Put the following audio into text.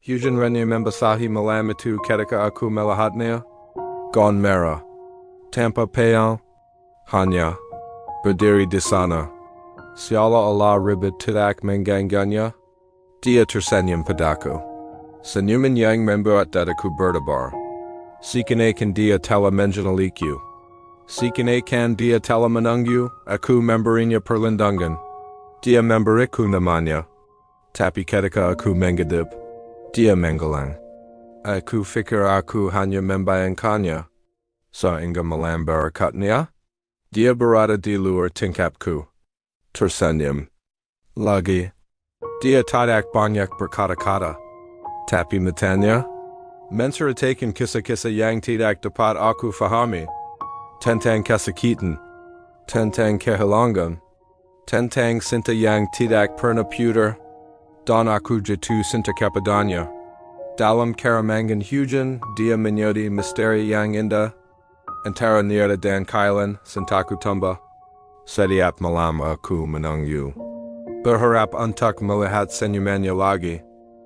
Hujan renya membasahi malamitu ketika aku melihatnya. Gon merah. Tanpa payal. Hanya. Berdiri di sana. Seolah Allah ribet tidak mengganggunya. Dia tersenyum padaku. Senyuman yang membuat dadaku berdebar. Seakan-akan dia telah mengenaliku. Seakan-akan dia telah menunggu, aku memberinya perlindungan. Dia memberiku namanya. Tapi ketika aku menghadap, dia menggelang. Aku fikir aku hanya membayangkannya. Sehingga malam berikutnya, dia berada di luar tingkapku. Tersenyum. Lagi. Dia tidak banyak berkata-kata. Tapi matanya, menceritakan kisah-kisah yang tidak dapat aku fahami. Tentang kesakitan. Tentang kehilangan. Tentang cinta yang tidak pernah pudar. Dan aku jatuh cinta kepadanya. Dalam keramangan hujan, dia menjadi misteri yang indah. Antara nirda dan kailan, cintaku tumbuh. Setiap malam aku menunggu. Berharap untuk melihat senyumannya lagi.